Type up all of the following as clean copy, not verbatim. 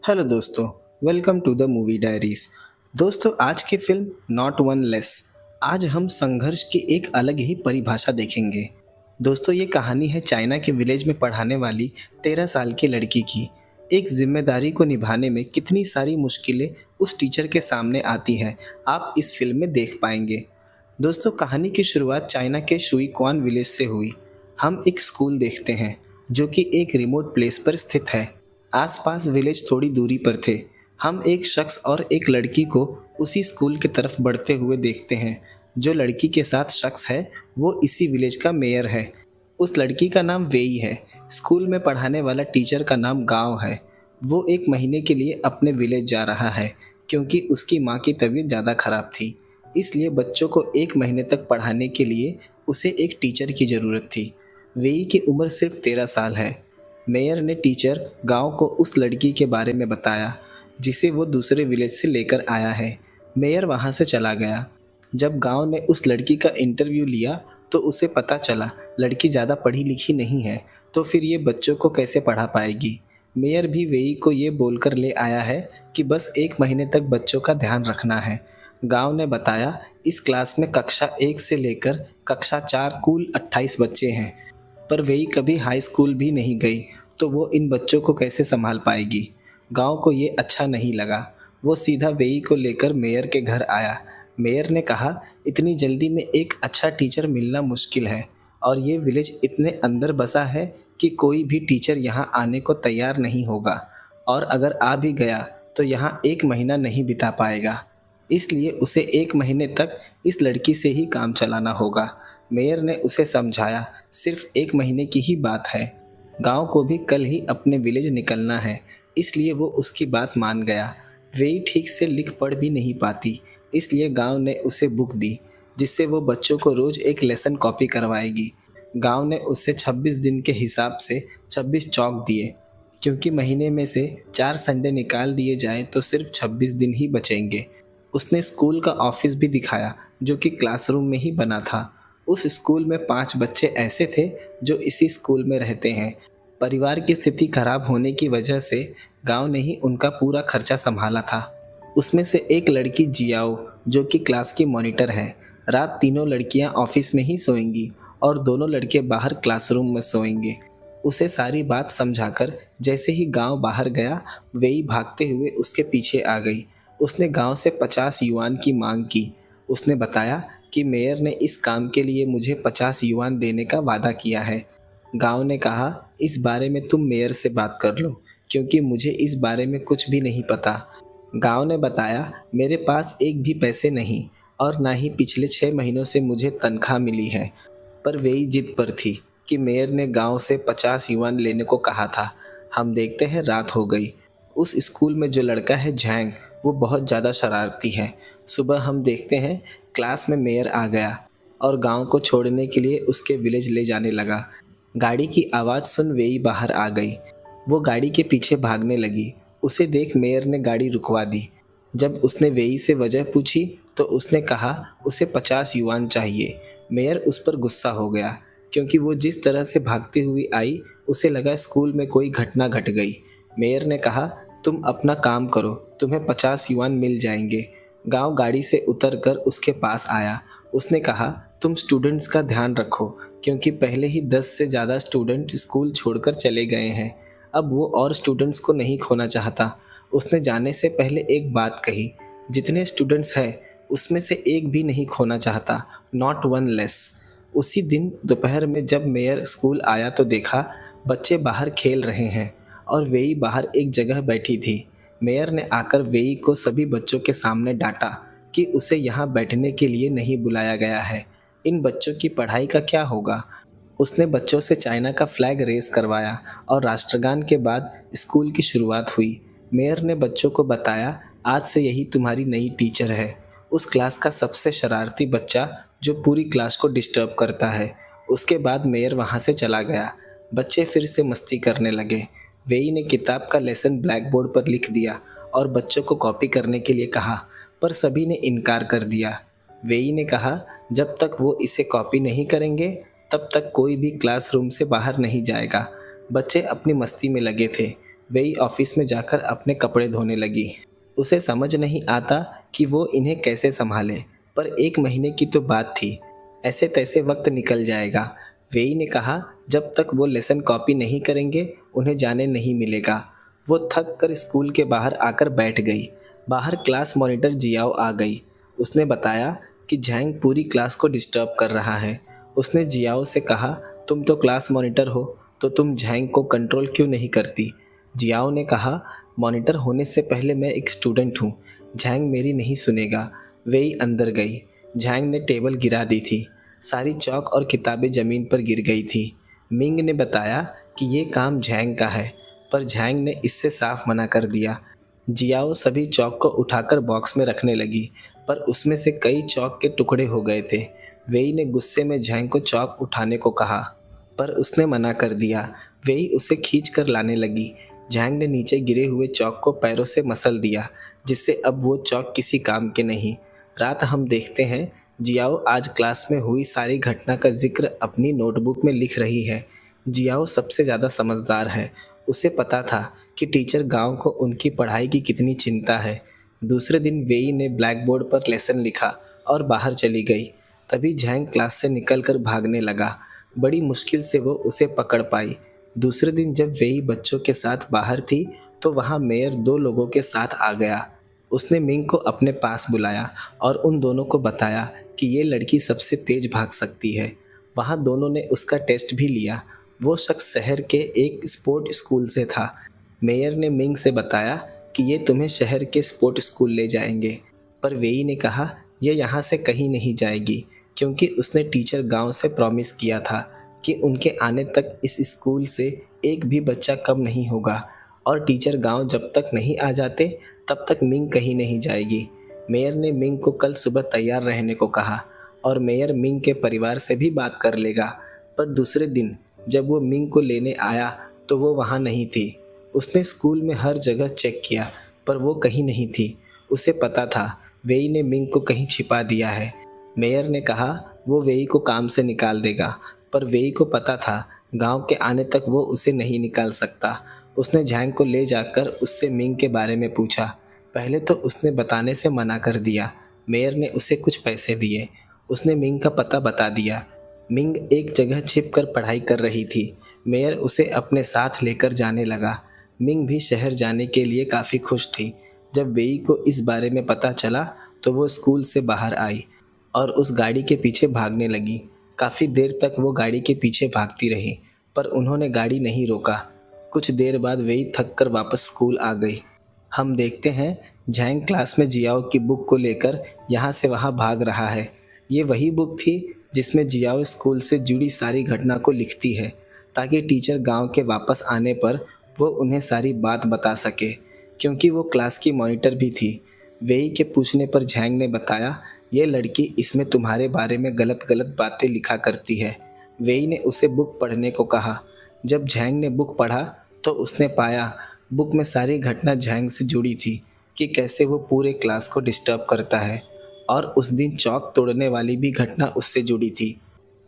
Hello दोस्तों, welcome to the movie diaries. दोस्तों, आज की फिल्म नॉट वन लेस। आज हम संघर्ष की एक अलग ही परिभाषा देखेंगे। दोस्तों, ये कहानी है चाइना के विलेज में पढ़ाने वाली 13 साल की लड़की की। एक जिम्मेदारी को निभाने में कितनी सारी मुश्किलें उस टीचर के सामने आती हैं, आप इस फिल्म में देख पाएंगे। दोस्तों, कहानी की शुरुआत चाइना के शुईक्वान विलेज से हुई। हम एक स्कूल देखते हैं जो कि एक रिमोट प्लेस पर स्थित है। आसपास विलेज थोड़ी दूरी पर थे। हम एक शख्स और एक लड़की को उसी स्कूल की तरफ बढ़ते हुए देखते हैं। जो लड़की के साथ शख्स है वो इसी विलेज का मेयर है। उस लड़की का नाम वेई है। स्कूल में पढ़ाने वाला टीचर का नाम गांव है। वो एक महीने के लिए अपने विलेज जा रहा है क्योंकि उसकी माँ की तबीयत ज़्यादा खराब थी। इसलिए बच्चों को एक महीने तक पढ़ाने के लिए उसे एक टीचर की ज़रूरत थी। वेई की उम्र सिर्फ 13 साल है। मेयर ने टीचर गांव को उस लड़की के बारे में बताया जिसे वो दूसरे विलेज से लेकर आया है। मेयर वहां से चला गया। जब गांव ने उस लड़की का इंटरव्यू लिया तो उसे पता चला लड़की ज़्यादा पढ़ी लिखी नहीं है, तो फिर ये बच्चों को कैसे पढ़ा पाएगी। मेयर भी वेई को ये बोलकर ले आया है कि बस एक महीने तक बच्चों का ध्यान रखना है। गांव ने बताया इस क्लास में कक्षा 1 से लेकर कक्षा 4 कुल 28 बच्चे हैं। पर वही कभी हाई स्कूल भी नहीं गई तो वो इन बच्चों को कैसे संभाल पाएगी। गांव को ये अच्छा नहीं लगा। वो सीधा वेई को लेकर मेयर के घर आया। मेयर ने कहा इतनी जल्दी में एक अच्छा टीचर मिलना मुश्किल है और ये विलेज इतने अंदर बसा है कि कोई भी टीचर यहाँ आने को तैयार नहीं होगा, और अगर आ भी गया तो यहाँ एक महीना नहीं बिता पाएगा। इसलिए उसे एक महीने तक इस लड़की से ही काम चलाना होगा। मेयर ने उसे समझाया सिर्फ एक महीने की ही बात है। गांव को भी कल ही अपने विलेज निकलना है, इसलिए वो उसकी बात मान गया। वेई ठीक से लिख पढ़ भी नहीं पाती, इसलिए गांव ने उसे बुक दी जिससे वो बच्चों को रोज एक लेसन कॉपी करवाएगी। गांव ने उसे 26 दिन के हिसाब से 26 चौक दिए। क्योंकि महीने में से 4 संडे निकाल दिए जाएं तो सिर्फ 26 दिन ही बचेंगे। उसने स्कूल का ऑफिस भी दिखाया जो कि क्लासरूम में ही बना था। उस स्कूल में 5 बच्चे ऐसे थे जो इसी स्कूल में रहते हैं। परिवार की स्थिति खराब होने की वजह से गांव ने ही उनका पूरा खर्चा संभाला था। उसमें से एक लड़की जियाओ जो कि क्लास की मॉनिटर है। रात तीनों लड़कियां ऑफिस में ही सोएंगी और दोनों लड़के बाहर क्लासरूम में सोएंगे। उसे सारी बात समझाकर जैसे ही गांव बाहर गया, वेई भागते हुए उसके पीछे आ गई। उसने गांव से 50 युआन की मांग की। उसने बताया कि मेयर ने इस काम के लिए मुझे 50 युआन देने का वादा किया है। गांव ने कहा इस बारे में तुम मेयर से बात कर लो क्योंकि मुझे इस बारे में कुछ भी नहीं पता। गांव ने बताया मेरे पास एक भी पैसे नहीं और ना ही पिछले 6 महीनों से मुझे तनख्वाह मिली है। पर वेई जिद पर थी कि मेयर ने गांव से 50 युआन लेने को कहा था। हम देखते हैं रात हो गई। उस स्कूल में जो लड़का है झैंग, वो बहुत ज़्यादा शरारती है। सुबह हम देखते हैं क्लास में मेयर आ गया और गांव को छोड़ने के लिए उसके विलेज ले जाने लगा। गाड़ी की आवाज़ सुन वेई बाहर आ गई। वो गाड़ी के पीछे भागने लगी। उसे देख मेयर ने गाड़ी रुकवा दी। जब उसने वेई से वजह पूछी तो उसने कहा उसे 50 युआन चाहिए। मेयर उस पर गुस्सा हो गया क्योंकि वो जिस तरह से भागती हुई आई उसे लगा स्कूल में कोई घटना घट गई। मेयर ने कहा तुम अपना काम करो, तुम्हें 50 युआन मिल जाएंगे। गांव गाड़ी से उतरकर उसके पास आया। उसने कहा तुम स्टूडेंट्स का ध्यान रखो क्योंकि पहले ही 10 से ज़्यादा स्टूडेंट स्कूल छोड़कर चले गए हैं। अब वो और स्टूडेंट्स को नहीं खोना चाहता। उसने जाने से पहले एक बात कही, जितने स्टूडेंट्स हैं उसमें से एक भी नहीं खोना चाहता, नॉट वन लेस। उसी दिन दोपहर में जब मेयर स्कूल आया तो देखा बच्चे बाहर खेल रहे हैं और वेई बाहर एक जगह बैठी थी। मेयर ने आकर वेई को सभी बच्चों के सामने डांटा कि उसे यहाँ बैठने के लिए नहीं बुलाया गया है। इन बच्चों की पढ़ाई का क्या होगा। उसने बच्चों से चाइना का फ्लैग रेस करवाया और राष्ट्रगान के बाद स्कूल की शुरुआत हुई। मेयर ने बच्चों को बताया आज से यही तुम्हारी नई टीचर है। उस क्लास का सबसे शरारती बच्चा जो पूरी क्लास को डिस्टर्ब करता है। उसके बाद मेयर वहाँ से चला गया। बच्चे फिर से मस्ती करने लगे। वेई ने किताब का लेसन ब्लैक बोर्ड पर लिख दिया और बच्चों को कॉपी करने के लिए कहा, पर सभी ने इनकार कर दिया। वेई ने कहा जब तक वो इसे कॉपी नहीं करेंगे तब तक कोई भी क्लासरूम से बाहर नहीं जाएगा। बच्चे अपनी मस्ती में लगे थे। वेई ऑफिस में जाकर अपने कपड़े धोने लगी। उसे समझ नहीं आता कि वो इन्हें कैसे संभाले, पर 1 महीने की तो बात थी, ऐसे तैसे वक्त निकल जाएगा। वेई ने कहा जब तक वो लेसन कॉपी नहीं करेंगे उन्हें जाने नहीं मिलेगा। वो थक कर स्कूल के बाहर आकर बैठ गई। बाहर क्लास मॉनिटर जियाओ आ गई। उसने बताया कि झैंग पूरी क्लास को डिस्टर्ब कर रहा है। उसने जियाओ से कहा तुम तो क्लास मॉनिटर हो, तो तुम झैंग को कंट्रोल क्यों नहीं करती। जियाओ ने कहा मॉनिटर होने से पहले मैं एक स्टूडेंट हूँ, झैंग मेरी नहीं सुनेगा। वेई अंदर गई। झैंग ने टेबल गिरा दी थी। सारी चौक और किताबें ज़मीन पर गिर गई थी। मिंग ने बताया कि ये काम झैंग का है, पर झैंग ने इससे साफ मना कर दिया। जियाओ सभी चौक को उठाकर बॉक्स में रखने लगी, पर उसमें से कई चौक के टुकड़े हो गए थे। वेई ने गुस्से में झैंग को चौक उठाने को कहा, पर उसने मना कर दिया। वेई उसे खींच कर लाने लगी। झैंग ने नीचे गिरे हुए चौक को पैरों से मसल दिया, जिससे अब वो चौक किसी काम के नहीं। रात हम देखते हैं जियाओ आज क्लास में हुई सारी घटना का जिक्र अपनी नोटबुक में लिख रही है। जियाओ सबसे ज़्यादा समझदार है। उसे पता था कि टीचर गांव को उनकी पढ़ाई की कितनी चिंता है। दूसरे दिन वेई ने ब्लैक बोर्ड पर लेसन लिखा और बाहर चली गई। तभी झैंग क्लास से निकलकर भागने लगा। बड़ी मुश्किल से वो उसे पकड़ पाई। दूसरे दिन जब वेई बच्चों के साथ बाहर थी तो वहाँ मेयर 2 लोगों के साथ आ गया। उसने मिंग को अपने पास बुलाया और उन दोनों को बताया कि ये लड़की सबसे तेज भाग सकती है। वहाँ दोनों ने उसका टेस्ट भी लिया। वो शख्स शहर के एक स्पोर्ट स्कूल से था। मेयर ने मिंग से बताया कि ये तुम्हें शहर के स्पोर्ट स्कूल ले जाएंगे, पर वेई ने कहा यह यहाँ से कहीं नहीं जाएगी, क्योंकि उसने टीचर गांव से प्रॉमिस किया था कि उनके आने तक इस स्कूल से एक भी बच्चा कम नहीं होगा, और टीचर गांव जब तक नहीं आ जाते तब तक मिंग कहीं नहीं जाएगी। मेयर ने मिंग को कल सुबह तैयार रहने को कहा और मेयर मिंग के परिवार से भी बात कर लेगा। पर दूसरे दिन जब वो मिंग को लेने आया तो वो वहाँ नहीं थी। उसने स्कूल में हर जगह चेक किया, पर वो कहीं नहीं थी। उसे पता था वेई ने मिंग को कहीं छिपा दिया है। मेयर ने कहा वो वेई को काम से निकाल देगा, पर वेई को पता था गांव के आने तक वो उसे नहीं निकाल सकता। उसने झैंग को ले जाकर उससे मिंग के बारे में पूछा। पहले तो उसने बताने से मना कर दिया। मेयर ने उसे कुछ पैसे दिए। उसने मिंग का पता बता दिया। मिंग एक जगह छिप कर पढ़ाई कर रही थी। मेयर उसे अपने साथ लेकर जाने लगा। मिंग भी शहर जाने के लिए काफ़ी खुश थी। जब वेई को इस बारे में पता चला तो वो स्कूल से बाहर आई और उस गाड़ी के पीछे भागने लगी। काफ़ी देर तक वो गाड़ी के पीछे भागती रही, पर उन्होंने गाड़ी नहीं रोका। कुछ देर बाद वेई थक कर वापस स्कूल आ गई। हम देखते हैं झैंग क्लास में जियाओ की बुक को लेकर यहाँ से वहाँ भाग रहा है। ये वही बुक थी जिसमें जियाओ स्कूल से जुड़ी सारी घटना को लिखती है, ताकि टीचर गांव के वापस आने पर वो उन्हें सारी बात बता सके, क्योंकि वो क्लास की मॉनिटर भी थी। वेई के पूछने पर झैंग ने बताया ये लड़की इसमें तुम्हारे बारे में गलत गलत बातें लिखा करती है। वेई ने उसे बुक पढ़ने को कहा। जब झैंग ने बुक पढ़ा तो उसने पाया बुक में सारी घटना झैंग से जुड़ी थी, कि कैसे वो पूरे क्लास को डिस्टर्ब करता है, और उस दिन चौक तोड़ने वाली भी घटना उससे जुड़ी थी।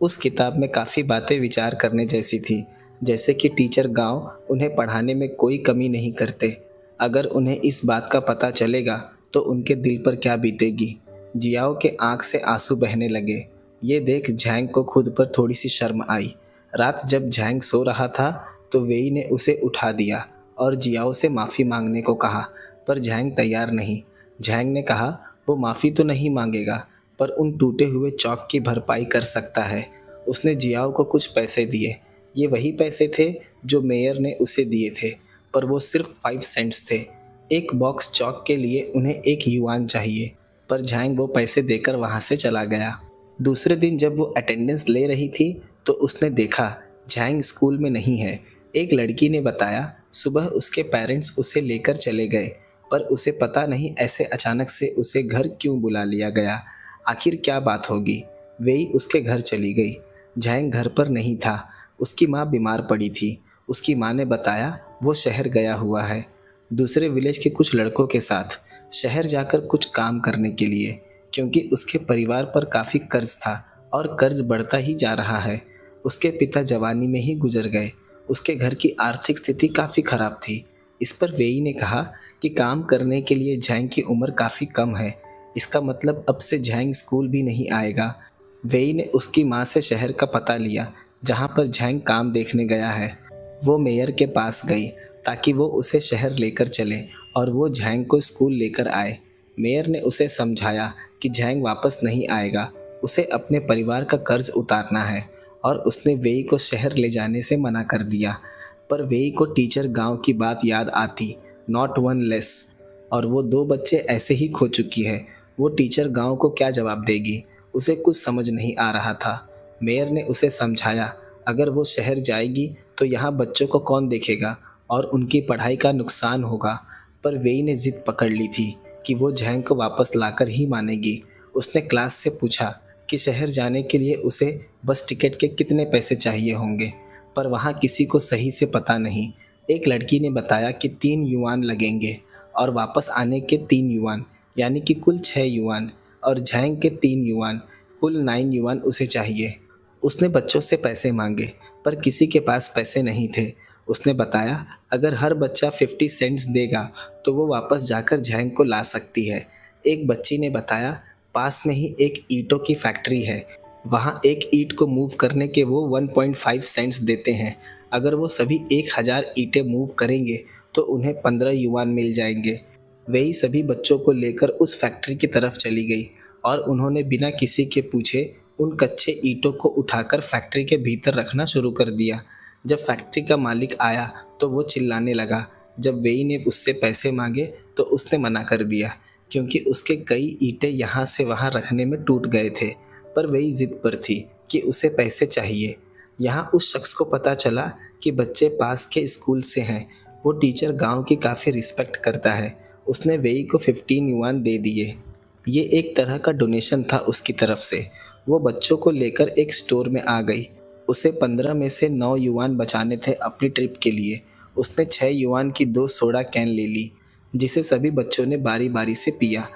उस किताब में काफ़ी बातें विचार करने जैसी थी, जैसे कि टीचर गांव उन्हें पढ़ाने में कोई कमी नहीं करते। अगर उन्हें इस बात का पता चलेगा तो उनके दिल पर क्या बीतेगी। जियाओ के आंख से आंसू बहने लगे। ये देख झैंग को खुद पर थोड़ी सी शर्म आई। रात जब झैंग सो रहा था तो वेई ने उसे उठा दिया और जियाओ से माफ़ी मांगने को कहा, पर झैंग तैयार नहीं। झैंग ने कहा वो माफ़ी तो नहीं मांगेगा, पर उन टूटे हुए चौक की भरपाई कर सकता है। उसने जियाओ को कुछ पैसे दिए। ये वही पैसे थे जो मेयर ने उसे दिए थे, पर वो सिर्फ 5 सेंट्स थे। एक बॉक्स चौक के लिए उन्हें 1 युआन चाहिए, पर झैंग वो पैसे देकर वहाँ से चला गया। दूसरे दिन जब वो अटेंडेंस ले रही थी तो उसने देखा झैंग स्कूल में नहीं है। एक लड़की ने बताया सुबह उसके पेरेंट्स उसे लेकर चले गए, पर उसे पता नहीं ऐसे अचानक से उसे घर क्यों बुला लिया गया। आखिर क्या बात होगी। वेई उसके घर चली गई। झैंग घर पर नहीं था। उसकी माँ बीमार पड़ी थी। उसकी माँ ने बताया वो शहर गया हुआ है, दूसरे विलेज के कुछ लड़कों के साथ शहर जाकर कुछ काम करने के लिए, क्योंकि उसके परिवार पर काफ़ी कर्ज था और कर्ज बढ़ता ही जा रहा है। उसके पिता जवानी में ही गुजर गए। उसके घर की आर्थिक स्थिति काफ़ी खराब थी, इस पर वेई ने कहा कि काम करने के लिए झैंग की उम्र काफ़ी कम है। इसका मतलब अब से झैंग स्कूल भी नहीं आएगा। वेई ने उसकी माँ से शहर का पता लिया जहाँ पर झैंग काम देखने गया है। वो मेयर के पास गई ताकि वो उसे शहर लेकर चले और वो झैंग को स्कूल लेकर आए। मेयर ने उसे समझाया कि झैंग वापस नहीं आएगा, उसे अपने परिवार का कर्ज उतारना है, और उसने वेई को शहर ले जाने से मना कर दिया। पर वेई को टीचर गांव की बात याद आती, नॉट वन लेस, और वो दो बच्चे ऐसे ही खो चुकी है। वो टीचर गांव को क्या जवाब देगी, उसे कुछ समझ नहीं आ रहा था। मेयर ने उसे समझाया, अगर वो शहर जाएगी तो यहाँ बच्चों को कौन देखेगा और उनकी पढ़ाई का नुकसान होगा। पर वेई ने जिद पकड़ ली थी कि वो झैंग को वापस लाकर ही मानेगी। उसने क्लास से पूछा कि शहर जाने के लिए उसे बस टिकट के कितने पैसे चाहिए होंगे, पर वहाँ किसी को सही से पता नहीं। एक लड़की ने बताया कि 3 युआन लगेंगे और वापस आने के 3 युआन, यानी कि कुल 6 युआन, और झैंग के 3 युआन, कुल 9 युआन उसे चाहिए। उसने बच्चों से पैसे मांगे पर किसी के पास पैसे नहीं थे। उसने बताया अगर हर बच्चा 50 सेंट्स देगा तो वो वापस जाकर झैंग को ला सकती है। एक बच्ची ने बताया पास में ही एक ईंटों की फैक्ट्री है, वहाँ एक ईंट को मूव करने के वो 1.5 सेंट्स देते हैं। अगर वो सभी 1000 ईंटें मूव करेंगे तो उन्हें 15 युआन मिल जाएंगे। वही सभी बच्चों को लेकर उस फैक्ट्री की तरफ चली गई और उन्होंने बिना किसी के पूछे उन कच्चे ईंटों को उठाकर फैक्ट्री के भीतर रखना शुरू कर दिया। जब फैक्ट्री का मालिक आया तो वो चिल्लाने लगा। जब वेई ने उससे पैसे मांगे तो उसने मना कर दिया क्योंकि उसके कई ईंटें यहाँ से वहाँ रखने में टूट गए थे। पर वेई जिद पर थी कि उसे पैसे चाहिए। यहाँ उस शख्स को पता चला कि बच्चे पास के स्कूल से हैं। वो टीचर गांव की काफ़ी रिस्पेक्ट करता है। उसने वेई को 15 युआन दे दिए। ये एक तरह का डोनेशन था उसकी तरफ से। वो बच्चों को लेकर एक स्टोर में आ गई। उसे 15 में से 9 युआन बचाने थे अपनी ट्रिप के लिए। उसने 6 युआन की 2 सोडा कैन ले ली जिसे सभी बच्चों ने बारी बारी से पिया।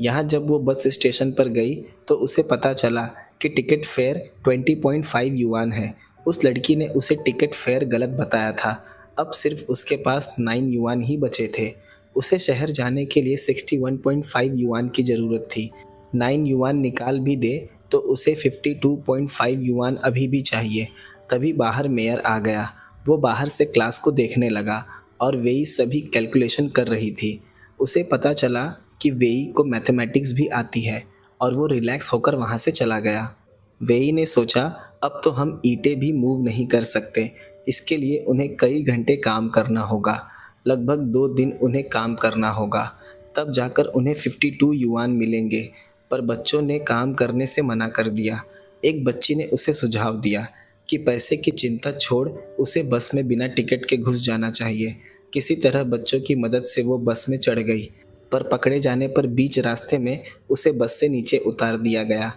यहाँ जब वो बस स्टेशन पर गई तो उसे पता चला कि टिकट फेयर 20.5 युआन है। उस लड़की ने उसे टिकट फेयर गलत बताया था। अब सिर्फ उसके पास 9 युआन ही बचे थे। उसे शहर जाने के लिए 61.5 युआन की ज़रूरत थी। 9 युआन निकाल भी दे तो उसे 52.5 युआन अभी भी चाहिए। तभी बाहर मेयर आ गया। वो बाहर से क्लास को देखने लगा और वेई सभी कैलकुलेशन कर रही थी। उसे पता चला कि वेई को मैथमेटिक्स भी आती है और वो रिलैक्स होकर वहाँ से चला गया। वेई ने सोचा अब तो हम ईंटें भी मूव नहीं कर सकते, इसके लिए उन्हें कई घंटे काम करना होगा। लगभग 2 दिन उन्हें काम करना होगा, तब जाकर उन्हें 52 युआन मिलेंगे। पर बच्चों ने काम करने से मना कर दिया। एक बच्ची ने उसे सुझाव दिया कि पैसे की चिंता छोड़ उसे बस में बिना टिकट के घुस जाना चाहिए। किसी तरह बच्चों की मदद से वो बस में चढ़ गई, पर पकड़े जाने पर बीच रास्ते में उसे बस से नीचे उतार दिया गया।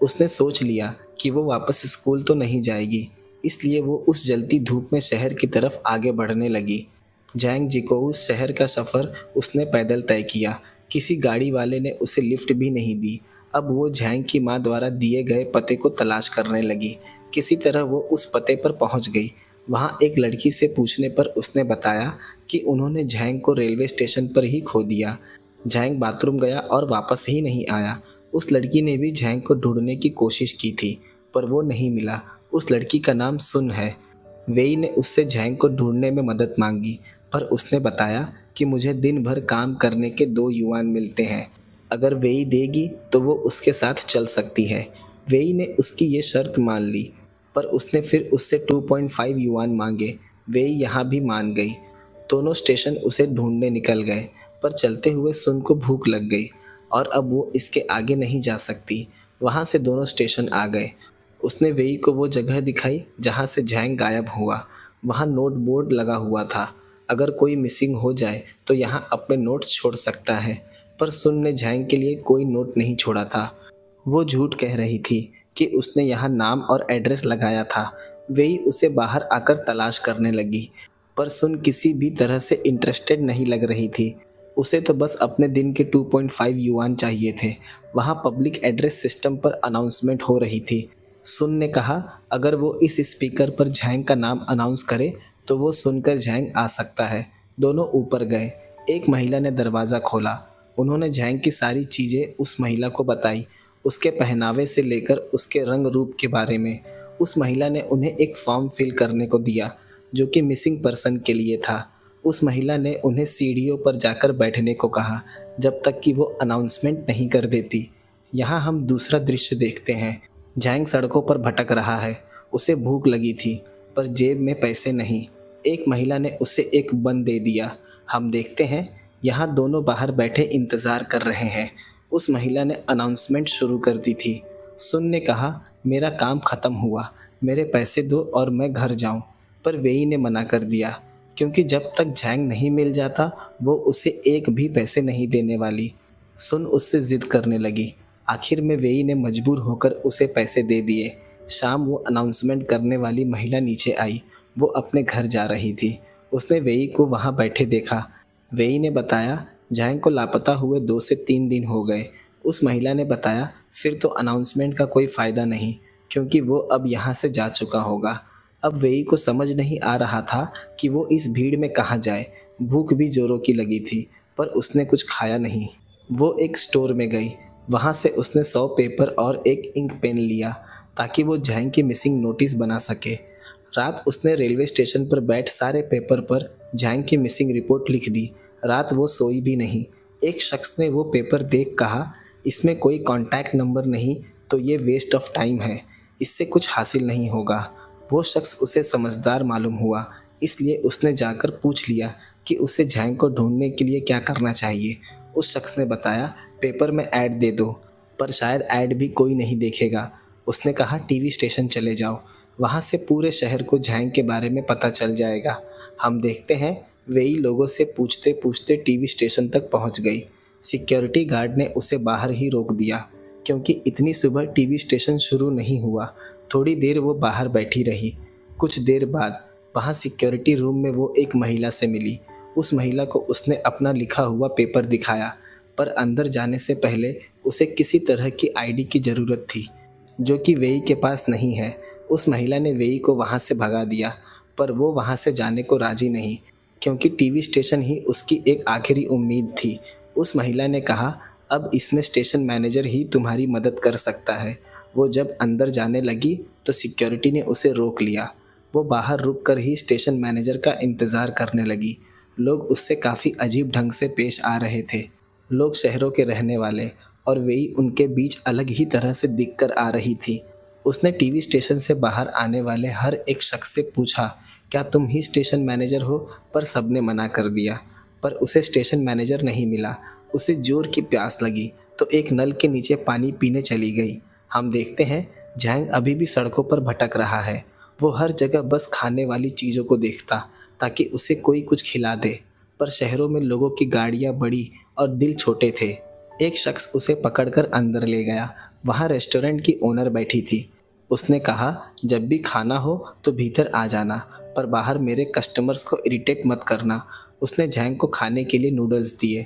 उसने सोच लिया कि वो वापस स्कूल तो नहीं जाएगी, इसलिए वो उस जलती धूप में शहर की तरफ आगे बढ़ने लगी। जैंग जिकोउ शहर का सफ़र उसने पैदल तय किया। किसी गाड़ी वाले ने उसे लिफ्ट भी नहीं दी। अब वो झैंग की माँ द्वारा दिए गए पते को तलाश करने लगी। किसी तरह वो उस पते पर पहुंच गई। वहाँ एक लड़की से पूछने पर उसने बताया कि उन्होंने झैंग को रेलवे स्टेशन पर ही खो दिया। झैंग बाथरूम गया और वापस ही नहीं आया। उस लड़की ने भी झैंग को ढूंढने की कोशिश की थी, पर वो नहीं मिला। उस लड़की का नाम सुन है। वेई ने उससे झैंग को ढूंढने में मदद मांगी, पर उसने बताया कि मुझे दिन भर काम करने के 2 युआन मिलते हैं। अगर वेई देगी तो वो उसके साथ चल सकती है। वेई ने उसकी ये शर्त मान ली, पर उसने फिर उससे 2.5 युआन मांगे। वेई यहाँ भी मान गई। दोनों स्टेशन उसे ढूंढने निकल गए, पर चलते हुए सुन को भूख लग गई और अब वो इसके आगे नहीं जा सकती। वहाँ से दोनों स्टेशन आ गए। उसने वेई को वो जगह दिखाई जहाँ से झैंग गायब हुआ। वहाँ नोट बोर्ड लगा हुआ था, अगर कोई मिसिंग हो जाए तो यहाँ अपने नोट्स छोड़ सकता है। पर सुन ने झैंग के लिए कोई नोट नहीं छोड़ा था। वो झूठ कह रही थी कि उसने यहाँ नाम और एड्रेस लगाया था। वेई उसे बाहर आकर तलाश करने लगी, पर सुन किसी भी तरह से इंटरेस्टेड नहीं लग रही थी। उसे तो बस अपने दिन के 2.5 युआन चाहिए थे। वहाँ पब्लिक एड्रेस सिस्टम पर अनाउंसमेंट हो रही थी। सुन ने कहा अगर वो इस स्पीकर पर झैंग का नाम अनाउंस करे तो वो सुनकर झैंग आ सकता है। दोनों ऊपर गए। एक महिला ने दरवाज़ा खोला। उन्होंने झैंग की सारी चीज़ें उस महिला को बताई, उसके पहनावे से लेकर उसके रंग रूप के बारे में। उस महिला ने उन्हें एक फॉर्म फिल करने को दिया जो कि मिसिंग पर्सन के लिए था। उस महिला ने उन्हें सीढ़ियों पर जाकर बैठने को कहा जब तक कि वो अनाउंसमेंट नहीं कर देती। यहाँ हम दूसरा दृश्य देखते हैं। झैंग सड़कों पर भटक रहा है। उसे भूख लगी थी पर जेब में पैसे नहीं। एक महिला ने उसे एक बन दे दिया। हम देखते हैं यहाँ दोनों बाहर बैठे इंतज़ार कर रहे हैं। उस महिला ने अनाउंसमेंट शुरू कर दी थी। सुन ने कहा, मेरा काम ख़त्म हुआ, मेरे पैसे दो और मैं घर जाऊं। पर वेई ने मना कर दिया क्योंकि जब तक झैंग नहीं मिल जाता वो उसे एक भी पैसे नहीं देने वाली। सुन उससे जिद करने लगी। आखिर में वेई ने मजबूर होकर उसे पैसे दे दिए। शाम वो अनाउंसमेंट करने वाली महिला नीचे आई। वो अपने घर जा रही थी। उसने वेई को वहाँ बैठे देखा। वेई ने बताया, झैंग को लापता हुए 2 से 3 दिन हो गए। उस महिला ने बताया, फिर तो अनाउंसमेंट का कोई फ़ायदा नहीं क्योंकि वो अब यहाँ से जा चुका होगा। अब वेई को समझ नहीं आ रहा था कि वो इस भीड़ में कहाँ जाए। भूख भी जोरों की लगी थी पर उसने कुछ खाया नहीं। वो एक स्टोर में गई। वहाँ से उसने 100 पेपर और एक इंक पेन लिया ताकि वो झैंग की मिसिंग नोटिस बना सके। रात उसने रेलवे स्टेशन पर बैठ सारे पेपर पर झैंग की मिसिंग रिपोर्ट लिख दी। रात वो सोई भी नहीं। एक शख्स ने वो पेपर देख कहा, इसमें कोई कॉन्टैक्ट नंबर नहीं तो ये वेस्ट ऑफ टाइम है, इससे कुछ हासिल नहीं होगा। वो शख्स उसे समझदार मालूम हुआ, इसलिए उसने जाकर पूछ लिया कि उसे झैंग को ढूंढने के लिए क्या करना चाहिए। उस शख्स ने बताया, पेपर में ऐड दे दो, पर शायद ऐड भी कोई नहीं देखेगा। उसने कहा, टीवी स्टेशन चले जाओ, वहाँ से पूरे शहर को झैंग के बारे में पता चल जाएगा। हम देखते हैं वेई लोगों से पूछते पूछते टीवी स्टेशन तक पहुँच गई। सिक्योरिटी गार्ड ने उसे बाहर ही रोक दिया क्योंकि इतनी सुबह टीवी स्टेशन शुरू नहीं हुआ। थोड़ी देर वो बाहर बैठी रही। कुछ देर बाद वहाँ सिक्योरिटी रूम में वो एक महिला से मिली। उस महिला को उसने अपना लिखा हुआ पेपर दिखाया, पर अंदर जाने से पहले उसे किसी तरह की आईडी की ज़रूरत थी जो कि वेई के पास नहीं है। उस महिला ने वेई को वहाँ से भगा दिया, पर वो वहाँ से जाने को राजी नहीं क्योंकि टीवी स्टेशन ही उसकी एक आखिरी उम्मीद थी। उस महिला ने कहा, अब इसमें स्टेशन मैनेजर ही तुम्हारी मदद कर सकता है। वो जब अंदर जाने लगी तो सिक्योरिटी ने उसे रोक लिया। वो बाहर रुक कर ही स्टेशन मैनेजर का इंतज़ार करने लगी। लोग उससे काफ़ी अजीब ढंग से पेश आ रहे थे। लोग शहरों के रहने वाले, और वेई उनके बीच अलग ही तरह से दिख कर आ रही थी। उसने टीवी स्टेशन से बाहर आने वाले हर एक शख्स से पूछा, क्या तुम ही स्टेशन मैनेजर हो? पर सबने मना कर दिया। पर उसे स्टेशन मैनेजर नहीं मिला। उसे जोर की प्यास लगी तो एक नल के नीचे पानी पीने चली गई। हम देखते हैं झैंग अभी भी सड़कों पर भटक रहा है। वो हर जगह बस खाने वाली चीज़ों को देखता ताकि उसे कोई कुछ खिला दे, पर शहरों में लोगों की गाड़ियाँ बड़ी और दिल छोटे थे। एक शख्स उसे पकड़कर अंदर ले गया। वहाँ रेस्टोरेंट की ओनर बैठी थी। उसने कहा, जब भी खाना हो तो भीतर आ जाना, पर बाहर मेरे कस्टमर्स को इरिटेट मत करना। उसने झैंग को खाने के लिए नूडल्स दिए।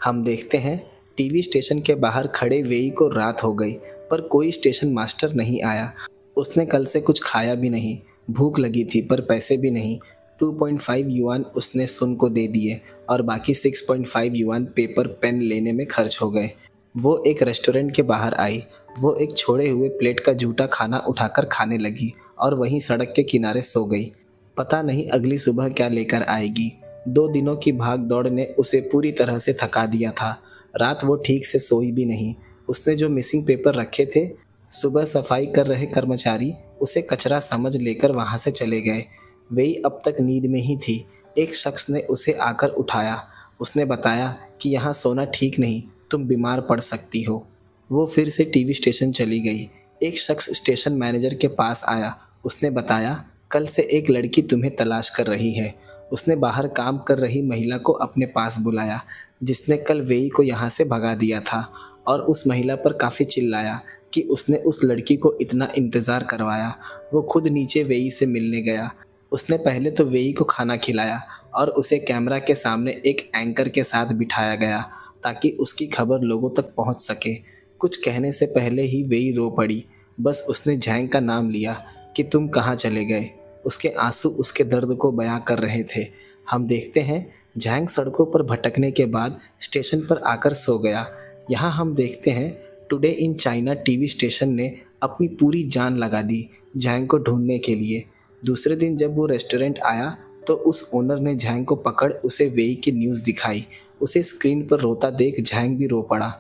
हम देखते हैं टीवी स्टेशन के बाहर खड़े वेई को रात हो गई, पर कोई स्टेशन मास्टर नहीं आया। उसने कल से कुछ खाया भी नहीं। भूख लगी थी पर पैसे भी नहीं। 2.5 युआन उसने सुन को दे दिए और बाकी 6.5 युआन पेपर पेन लेने में खर्च हो गए। वो एक रेस्टोरेंट के बाहर आई। वो एक छोड़े हुए प्लेट का जूठा खाना उठाकर खाने लगी और वहीं सड़क के किनारे सो गई। पता नहीं अगली सुबह क्या लेकर आएगी। 2 दिनों की भाग दौड़ ने उसे पूरी तरह से थका दिया था। रात वो ठीक से सोई भी नहीं। उसने जो मिसिंग पेपर रखे थे, सुबह सफाई कर रहे कर्मचारी उसे कचरा समझ लेकर वहाँ से चले गए। वही अब तक नींद में ही थी। एक शख्स ने उसे आकर उठाया। उसने बताया कि यहाँ सोना ठीक नहीं, तुम बीमार पड़ सकती हो। वो फिर से टीवी स्टेशन चली गई। एक शख्स स्टेशन मैनेजर के पास आया। उसने बताया, कल से एक लड़की तुम्हें तलाश कर रही है। उसने बाहर काम कर रही महिला को अपने पास बुलाया जिसने कल वेई को यहाँ से भगा दिया था, और उस महिला पर काफ़ी चिल्लाया कि उसने उस लड़की को इतना इंतज़ार करवाया। वो खुद नीचे वेई से मिलने गया। उसने पहले तो वेई को खाना खिलाया और उसे कैमरा के सामने एक एंकर के साथ बिठाया गया ताकि उसकी खबर लोगों तक पहुंच सके। कुछ कहने से पहले ही वेई रो पड़ी। बस उसने झैंग का नाम लिया कि तुम कहाँ चले गए। उसके आंसू उसके दर्द को बयां कर रहे थे। हम देखते हैं झैंग सड़कों पर भटकने के बाद स्टेशन पर आकर सो गया। यहाँ हम देखते हैं today in China TV station ने अपनी पूरी जान लगा दी झैंग को ढूंढने के लिए। दूसरे दिन जब वो रेस्टोरेंट आया तो उस ओनर ने झैंग को पकड़ उसे वेई की न्यूज़ दिखाई। उसे स्क्रीन पर रोता देख झैंग भी रो पड़ा।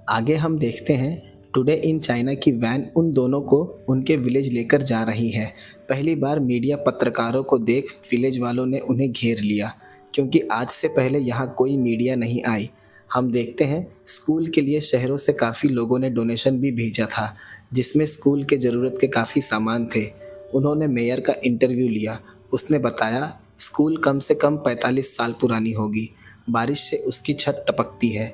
आगे हम देखते हैं टुडे इन चाइना की वैन उन दोनों को उनके विलेज लेकर जा रही है। पहली बार मीडिया पत्रकारों को देख विलेज वालों ने उन्हें घेर लिया, क्योंकि आज से पहले यहाँ कोई मीडिया नहीं आई। हम देखते हैं स्कूल के लिए शहरों से काफ़ी लोगों ने डोनेशन भी भेजा था, जिसमें स्कूल के ज़रूरत के काफ़ी सामान थे। उन्होंने मेयर का इंटरव्यू लिया। उसने बताया स्कूल कम से कम 45 साल पुरानी होगी, बारिश से उसकी छत टपकती है,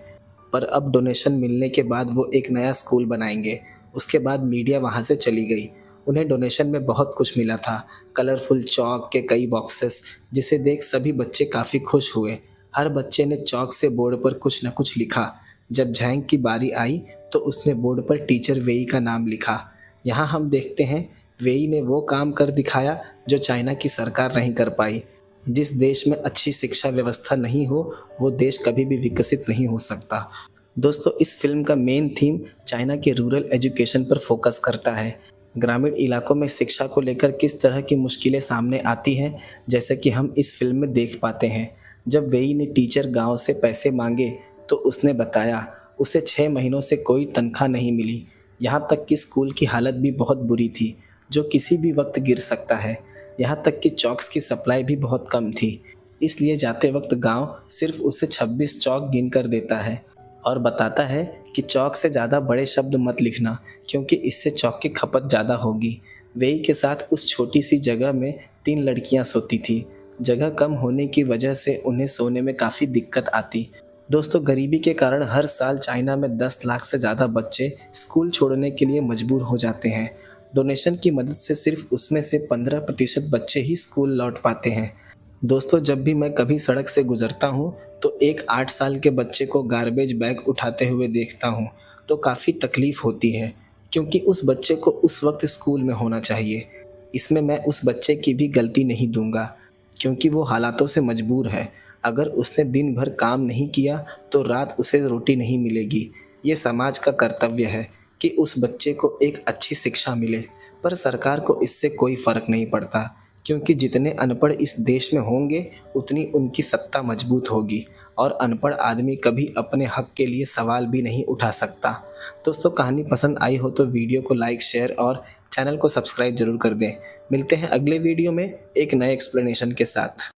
पर अब डोनेशन मिलने के बाद वो एक नया स्कूल बनाएंगे। उसके बाद मीडिया वहाँ से चली गई। उन्हें डोनेशन में बहुत कुछ मिला था, कलरफुल चॉक के कई बॉक्सेस, जिसे देख सभी बच्चे काफ़ी खुश हुए। हर बच्चे ने चॉक से बोर्ड पर कुछ न कुछ लिखा। जब झैंग की बारी आई तो उसने बोर्ड पर टीचर वेई का नाम लिखा। यहाँ हम देखते हैं वेई ने वो काम कर दिखाया जो चाइना की सरकार नहीं कर पाई। जिस देश में अच्छी शिक्षा व्यवस्था नहीं हो, वो देश कभी भी विकसित नहीं हो सकता। दोस्तों, इस फिल्म का मेन थीम चाइना के रूरल एजुकेशन पर फोकस करता है। ग्रामीण इलाकों में शिक्षा को लेकर किस तरह की मुश्किलें सामने आती हैं, जैसे कि हम इस फिल्म में देख पाते हैं। जब वेई ने टीचर गांव से पैसे मांगे तो उसने बताया उसे 6 महीनों से कोई तनख्वाह नहीं मिली। यहाँ तक कि स्कूल की हालत भी बहुत बुरी थी, जो किसी भी वक्त गिर सकता है। यहाँ तक कि चॉक्स की सप्लाई भी बहुत कम थी, इसलिए जाते वक्त गांव सिर्फ उसे 26 चॉक गिन कर देता है और बताता है कि चॉक से ज़्यादा बड़े शब्द मत लिखना, क्योंकि इससे चॉक की खपत ज़्यादा होगी। वेई के साथ उस छोटी सी जगह में 3 लड़कियां सोती थी। जगह कम होने की वजह से उन्हें सोने में काफ़ी दिक्कत आती। दोस्तों, गरीबी के कारण हर साल चाइना में 10 लाख से ज़्यादा बच्चे स्कूल छोड़ने के लिए मजबूर हो जाते हैं। डोनेशन की मदद से सिर्फ उसमें से 15% बच्चे ही स्कूल लौट पाते हैं। दोस्तों, जब भी मैं कभी सड़क से गुजरता हूँ तो एक 8 साल के बच्चे को गार्बेज बैग उठाते हुए देखता हूँ तो काफ़ी तकलीफ़ होती है, क्योंकि उस बच्चे को उस वक्त स्कूल में होना चाहिए। इसमें मैं उस बच्चे की भी गलती नहीं दूंगा, क्योंकि वो हालातों से मजबूर है। अगर उसने दिन भर काम नहीं किया तो रात उसे रोटी नहीं मिलेगी। ये समाज का कर्तव्य है कि उस बच्चे को एक अच्छी शिक्षा मिले, पर सरकार को इससे कोई फ़र्क नहीं पड़ता, क्योंकि जितने अनपढ़ इस देश में होंगे उतनी उनकी सत्ता मजबूत होगी और अनपढ़ आदमी कभी अपने हक के लिए सवाल भी नहीं उठा सकता। दोस्तों, कहानी पसंद आई हो तो वीडियो को लाइक, शेयर और चैनल को सब्सक्राइब जरूर कर दें। मिलते हैं अगले वीडियो में एक नए एक्सप्लेनेशन के साथ।